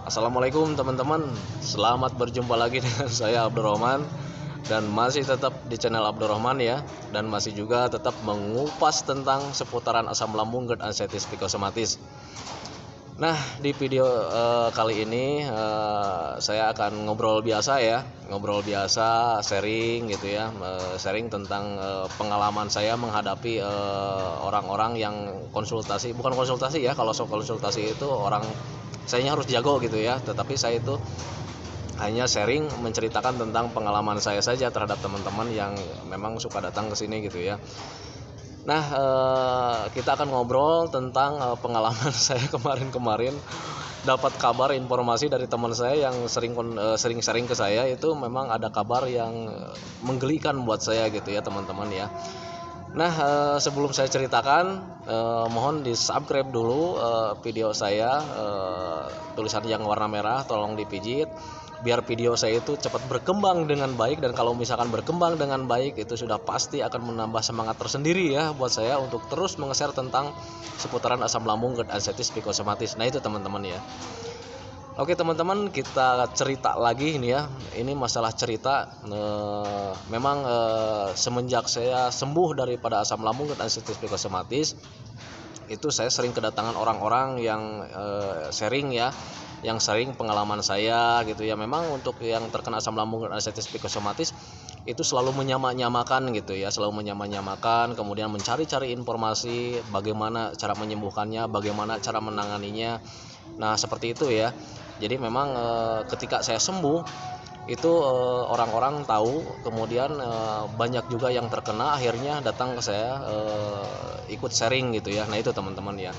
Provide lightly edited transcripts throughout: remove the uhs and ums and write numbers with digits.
Assalamualaikum teman-teman, selamat berjumpa lagi dengan saya Abdurrahman. Dan masih tetap di channel Abdurrahman ya. Dan masih juga tetap mengupas tentang seputaran asam lambung, GERD, anxiety, psikosomatis. Nah, di video kali ini saya akan ngobrol biasa ya, sharing gitu ya, sharing tentang pengalaman saya menghadapi orang-orang yang konsultasi, bukan konsultasi ya, kalau soal konsultasi itu orang sayanya harus jago gitu ya, tetapi saya itu hanya sharing, menceritakan tentang pengalaman saya saja terhadap teman-teman yang memang suka datang ke sini gitu ya. Nah, kita akan ngobrol tentang pengalaman saya kemarin dapat kabar informasi dari teman saya yang sering sharing ke saya. Itu memang ada kabar yang menggelikan buat saya gitu ya teman-teman ya. Nah, sebelum saya ceritakan, mohon di subscribe dulu video saya, tulisan yang warna merah tolong dipijit biar video saya itu cepat berkembang dengan baik. Dan kalau misalkan berkembang dengan baik, itu sudah pasti akan menambah semangat tersendiri ya buat saya untuk terus menge-share tentang seputaran asam lambung, GERD, anxiety, psikosomatis. Nah itu teman-teman ya. Oke teman-teman, kita cerita lagi ini ya. Ini masalah cerita. Memang semenjak saya sembuh daripada asam lambung, GERD, anxiety, psikosomatis, itu saya sering kedatangan orang-orang yang sharing ya, yang sering pengalaman saya gitu ya. Memang untuk yang terkena asam lambung dan anxiety psikosomatis itu selalu menyamakan gitu ya, selalu menyamakan, kemudian mencari-cari informasi bagaimana cara menyembuhkannya, bagaimana cara menanganinya. Nah seperti itu ya. Jadi memang ketika saya sembuh itu orang-orang tahu, kemudian banyak juga yang terkena akhirnya datang ke saya ikut sharing gitu ya. Nah itu teman-teman ya.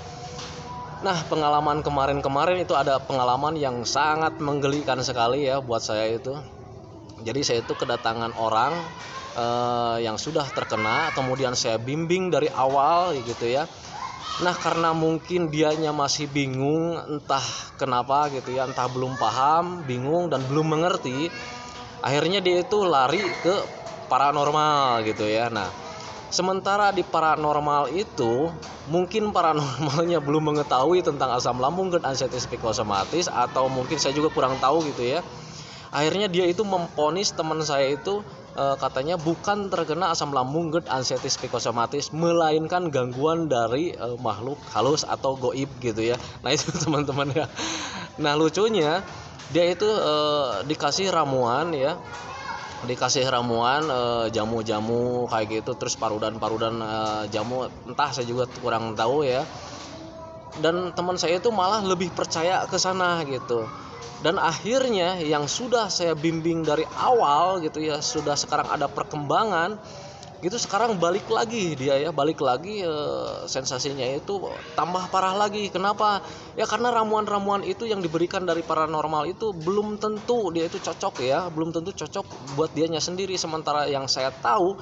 Nah pengalaman kemarin itu ada pengalaman yang sangat menggelikan sekali ya buat saya itu. Jadi saya itu kedatangan orang yang sudah terkena, kemudian saya bimbing dari awal gitu ya. Nah karena mungkin dianya masih bingung entah kenapa gitu ya, entah belum paham, bingung dan belum mengerti, akhirnya dia itu lari ke paranormal gitu ya. Nah sementara di paranormal itu mungkin paranormalnya belum mengetahui tentang asam lambung, GERD, anxiety, psikosomatis, atau mungkin saya juga kurang tahu gitu ya. Akhirnya dia itu memponis teman saya itu katanya bukan terkena asam lambung, GERD, anxiety, psikosomatis, melainkan gangguan dari makhluk halus atau goib gitu ya. Nah itu teman-teman ya. Nah lucunya dia itu dikasih ramuan ya, jamu-jamu kayak gitu, terus parudan jamu, entah saya juga kurang tahu ya. Dan teman saya itu malah lebih percaya ke sana gitu. Dan akhirnya yang sudah saya bimbing dari awal gitu ya, sudah sekarang ada perkembangan gitu, sekarang balik lagi dia ya, sensasinya itu tambah parah lagi. Kenapa? Ya karena ramuan-ramuan itu yang diberikan dari paranormal itu belum tentu dia itu cocok ya, belum tentu cocok buat dianya sendiri. Sementara yang saya tahu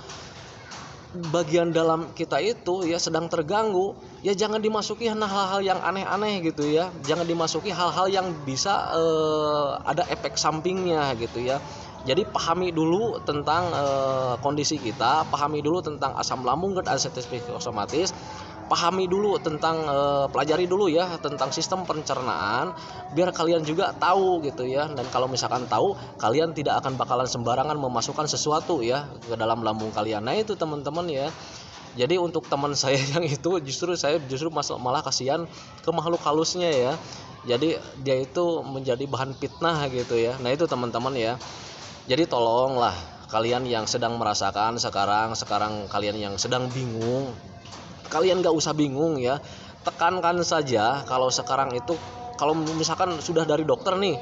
bagian dalam kita itu ya sedang terganggu, ya jangan dimasuki hal-hal yang aneh-aneh gitu ya, jangan dimasuki hal-hal yang bisa ada efek sampingnya gitu ya. Jadi pahami dulu tentang kondisi kita, pahami dulu tentang asam lambung, GERD, anxiety, psikosomatis, pahami dulu tentang pelajari dulu ya tentang sistem pencernaan, biar kalian juga tahu gitu ya. Dan kalau misalkan tahu, kalian tidak akan bakalan sembarangan memasukkan sesuatu ya ke dalam lambung kalian. Nah itu teman-teman ya. Jadi untuk teman saya yang itu saya justru malah kasihan ke makhluk halusnya ya. Jadi dia itu menjadi bahan fitnah gitu ya. Nah itu teman-teman ya. Jadi tolonglah kalian yang sedang merasakan sekarang kalian yang sedang bingung, kalian gak usah bingung ya. Tekankan saja kalau sekarang itu, kalau misalkan sudah dari dokter nih,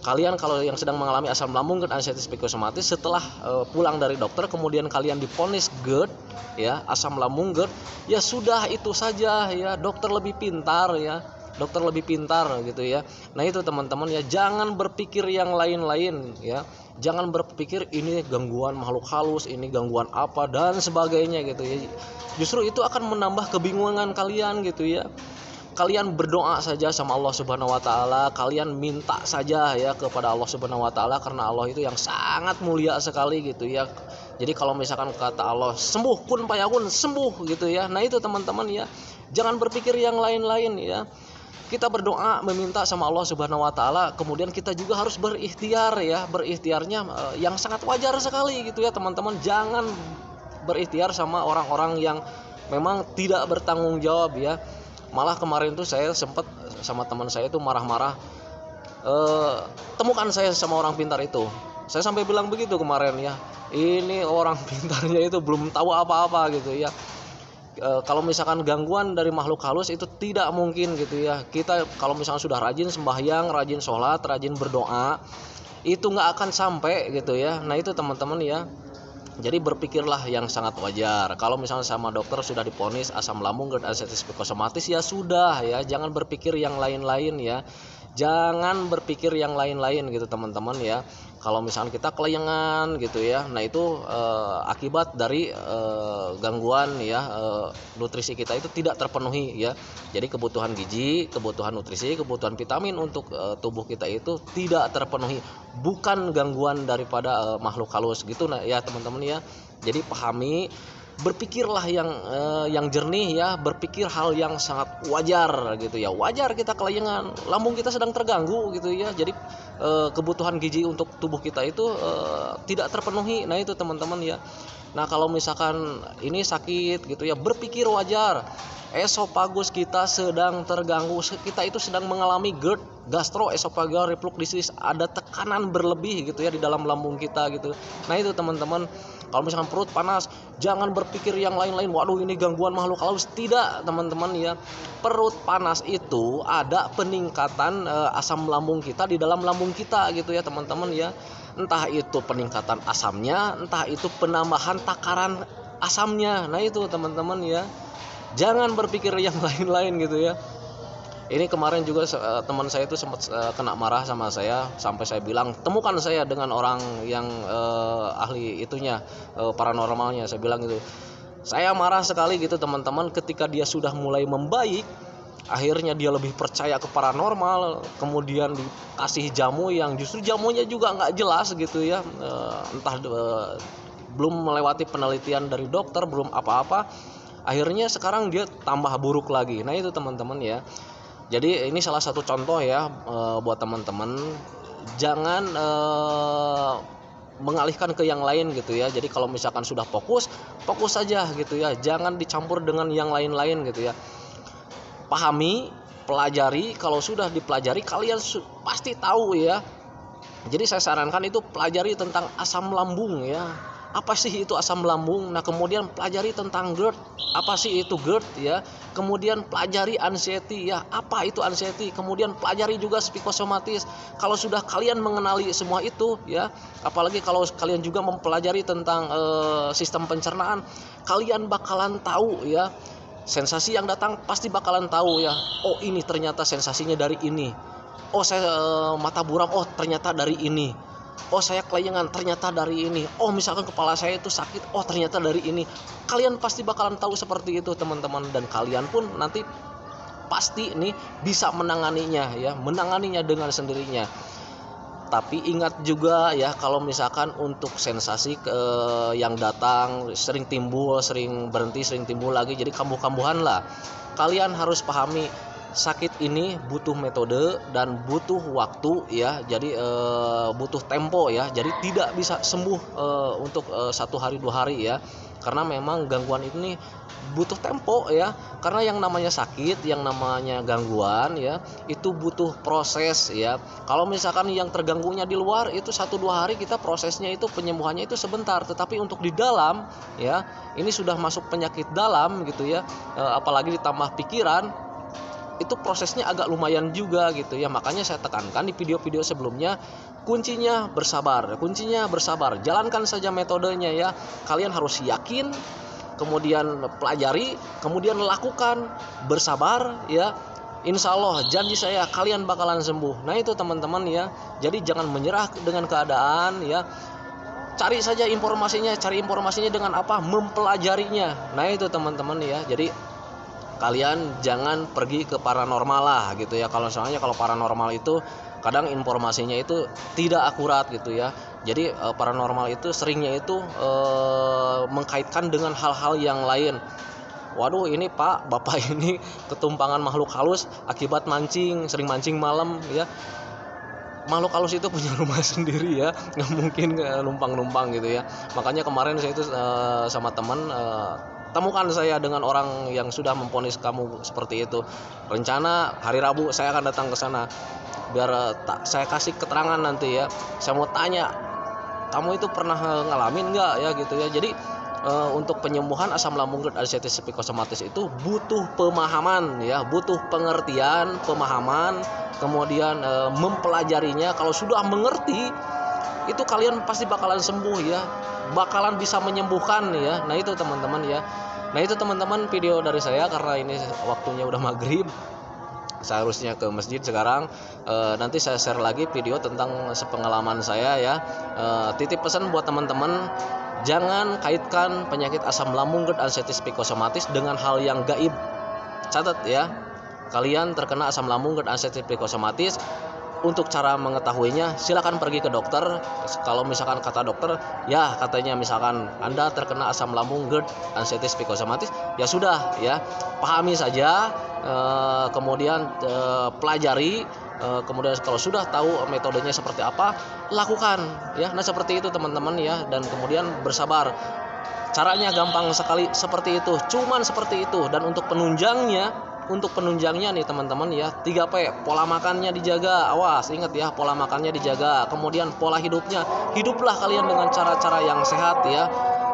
kalian kalau yang sedang mengalami asam lambung, GERD, anxiety, psikosomatis, setelah pulang dari dokter kemudian kalian divonis GERD ya, asam lambung, GERD, ya sudah itu saja ya. Dokter lebih pintar gitu ya. Nah itu teman-teman ya, jangan berpikir yang lain-lain ya. Jangan berpikir ini gangguan makhluk halus, ini gangguan apa dan sebagainya gitu ya. Justru itu akan menambah kebingungan kalian gitu ya. Kalian berdoa saja sama Allah Subhanahu wa taala, kalian minta saja ya kepada Allah Subhanahu wa taala, karena Allah itu yang sangat mulia sekali gitu ya. Jadi kalau misalkan kata Allah sembuh, kun fayakun, sembuh gitu ya. Nah itu teman-teman ya. Jangan berpikir yang lain-lain ya. kita berdoa meminta sama Allah Subhanahu wa taala, kemudian kita juga harus berikhtiar ya. Berikhtiarnya yang sangat wajar sekali gitu ya, teman-teman. Jangan berikhtiar sama orang-orang yang memang tidak bertanggung jawab ya. Malah kemarin tuh saya sempat sama teman saya itu marah-marah, temukan saya sama orang pintar itu. Saya sampai bilang begitu kemarin ya, ini orang pintarnya itu belum tahu apa-apa gitu ya. Kalau misalkan gangguan dari makhluk halus itu tidak mungkin gitu ya. Kita kalau misalkan sudah rajin sembahyang, rajin sholat, rajin berdoa, itu nggak akan sampai gitu ya. Nah itu teman-teman ya. Jadi berpikirlah yang sangat wajar. Kalau misalnya sama dokter sudah diponis asam lambung, GERD, artritis psikosomatis, ya sudah ya. Jangan berpikir yang lain-lain ya. Jangan berpikir yang lain-lain gitu teman-teman ya. Kalau misalnya kita kelayangan gitu ya, nah itu akibat dari gangguan ya, nutrisi kita itu tidak terpenuhi ya. Jadi kebutuhan gizi, kebutuhan nutrisi, kebutuhan vitamin untuk tubuh kita itu tidak terpenuhi, bukan gangguan daripada makhluk halus gitu nah ya teman-teman ya. Jadi pahami, berpikirlah yang jernih ya, berpikir hal yang sangat wajar gitu ya. Wajar kita kelayangan, lambung kita sedang terganggu gitu ya. Jadi kebutuhan gizi untuk tubuh kita itu tidak terpenuhi. Nah itu teman-teman ya. Nah kalau misalkan ini sakit gitu ya, berpikir wajar. Esofagus kita sedang terganggu, kita itu sedang mengalami GERD, gastroesophageal reflux disease, ada tekanan berlebih gitu ya di dalam lambung kita gitu. Nah itu teman-teman, kalau misalkan perut panas, jangan berpikir yang lain-lain, waduh ini gangguan makhluk halus. Tidak teman-teman ya, perut panas itu ada peningkatan asam lambung kita di dalam lambung kita gitu ya teman-teman ya. Entah itu peningkatan asamnya, entah itu penambahan takaran asamnya. Nah itu teman-teman ya, jangan berpikir yang lain-lain gitu ya. Ini kemarin juga teman saya itu sempat kena marah sama saya, sampai saya bilang temukan saya dengan orang yang ahli itunya, paranormalnya. Saya bilang gitu, saya marah sekali gitu teman-teman, ketika dia sudah mulai membaik, akhirnya dia lebih percaya ke paranormal, kemudian dikasih jamu yang justru jamunya juga nggak jelas gitu ya, entah belum melewati penelitian dari dokter, belum apa-apa, akhirnya sekarang dia tambah buruk lagi. Nah itu teman-teman ya. Jadi ini salah satu contoh ya buat teman-teman, jangan mengalihkan ke yang lain gitu ya. Jadi kalau misalkan sudah fokus saja gitu ya, jangan dicampur dengan yang lain-lain gitu ya. Pahami, pelajari, kalau sudah dipelajari kalian pasti tahu ya. Jadi saya sarankan itu pelajari tentang asam lambung ya. Apa sih itu asam lambung? Nah kemudian pelajari tentang GERD, apa sih itu GERD ya. Kemudian pelajari anxiety ya, apa itu anxiety. Kemudian pelajari juga psikosomatis. Kalau sudah kalian mengenali semua itu ya, apalagi kalau kalian juga mempelajari tentang sistem pencernaan, kalian bakalan tahu ya, sensasi yang datang pasti bakalan tahu ya. Oh ini ternyata sensasinya dari ini. Oh saya mata buram, oh ternyata dari ini. Oh saya kelayangan, ternyata dari ini. Oh misalkan kepala saya itu sakit, oh ternyata dari ini. Kalian pasti bakalan tahu seperti itu teman-teman. Dan kalian pun nanti pasti nih bisa menanganinya ya, menanganinya dengan sendirinya. Tapi ingat juga ya, kalau misalkan untuk sensasi yang datang sering timbul, sering berhenti, sering timbul lagi, jadi kambuh-kambuhan lah. Kalian harus pahami, sakit ini butuh metode dan butuh waktu ya. Jadi butuh tempo ya. Jadi tidak bisa sembuh untuk 1 hari 2 hari ya. Karena memang gangguan ini butuh tempo ya. Karena yang namanya sakit, yang namanya gangguan ya, itu butuh proses ya. Kalau misalkan yang terganggunya di luar itu 1-2 hari, kita prosesnya itu penyembuhannya itu sebentar. Tetapi untuk di dalam ya, ini sudah masuk penyakit dalam gitu ya. Apalagi ditambah pikiran, itu prosesnya agak lumayan juga gitu ya. Makanya saya tekankan di video-video sebelumnya, kuncinya bersabar, jalankan saja metodenya ya. Kalian harus yakin, kemudian pelajari, kemudian lakukan, bersabar ya. Insya Allah janji saya kalian bakalan sembuh. Nah itu teman-teman ya. Jadi jangan menyerah dengan keadaan ya. Cari saja informasinya, dengan apa? Mempelajarinya. Nah itu teman-teman ya. Jadi kalian jangan pergi ke paranormal lah gitu ya. Kalau soalnya kalau paranormal itu kadang informasinya itu tidak akurat gitu ya. Jadi paranormal itu seringnya itu mengkaitkan dengan hal-hal yang lain. waduh ini Pak, Bapak ini ketumpangan makhluk halus akibat sering mancing malam ya. Makhluk halus itu punya rumah sendiri ya, nggak mungkin numpang-numpang gitu ya. Makanya kemarin saya itu sama teman temukan saya dengan orang yang sudah memvonis kamu seperti itu. Rencana hari Rabu saya akan datang ke sana biar saya kasih keterangan nanti ya. Saya mau tanya, kamu itu pernah ngalamin nggak ya gitu ya. Jadi untuk penyembuhan asam lambung GERD arthritis psikosomatis itu butuh pemahaman ya, butuh pengertian, pemahaman, kemudian mempelajarinya. Kalau sudah mengerti itu kalian pasti bakalan sembuh ya, bakalan bisa menyembuhkan ya. Nah itu teman-teman ya. Nah itu teman-teman video dari saya, karena ini waktunya udah maghrib, saya harusnya ke masjid sekarang. Nanti saya share lagi video tentang sepengalaman saya ya. Titip pesan buat teman-teman, jangan kaitkan penyakit asam lambung GERD arthritis psikosomatis dengan hal yang gaib. Catat ya, kalian terkena asam lambung GERD arthritis psikosomatis. Untuk cara mengetahuinya silakan pergi ke dokter. Kalau misalkan kata dokter ya, katanya misalkan Anda terkena asam lambung GERD arthritis psikosomatis, ya sudah ya, pahami saja, kemudian pelajari, kemudian kalau sudah tahu metodenya seperti apa, lakukan ya. Nah seperti itu teman-teman ya, dan kemudian bersabar. Caranya gampang sekali seperti itu, cuman seperti itu. Dan untuk penunjangnya nih teman-teman ya, 3P, pola makannya dijaga. Awas, ingat ya, pola makannya dijaga. Kemudian pola hiduplah kalian dengan cara-cara yang sehat ya.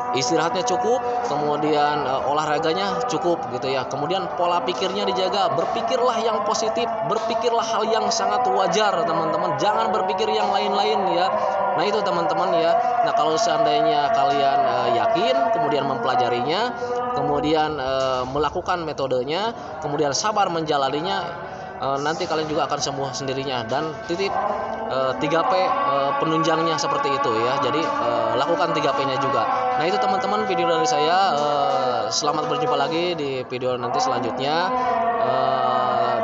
Istirahatnya cukup, kemudian olahraganya cukup gitu ya. Kemudian pola pikirnya dijaga, berpikirlah yang positif, berpikirlah hal yang sangat wajar teman-teman, jangan berpikir yang lain-lain ya. Nah itu teman-teman ya. Nah kalau seandainya kalian yakin, kemudian mempelajarinya, kemudian melakukan metodenya, kemudian sabar menjalaninya, nanti kalian juga akan sembuh sendirinya. Dan titip 3P penunjangnya seperti itu ya. Jadi lakukan 3P-nya juga. Nah itu teman-teman video dari saya. Selamat berjumpa lagi di video nanti selanjutnya.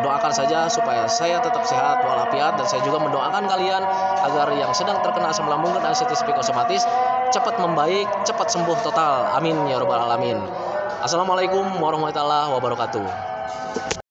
Doakan saja supaya saya tetap sehat walafiat, dan saya juga mendoakan kalian agar yang sedang terkena asam lambung dan arthritis psikosomatis cepat membaik, cepat sembuh total. Amin ya rabbal alamin. Assalamualaikum warahmatullahi wabarakatuh.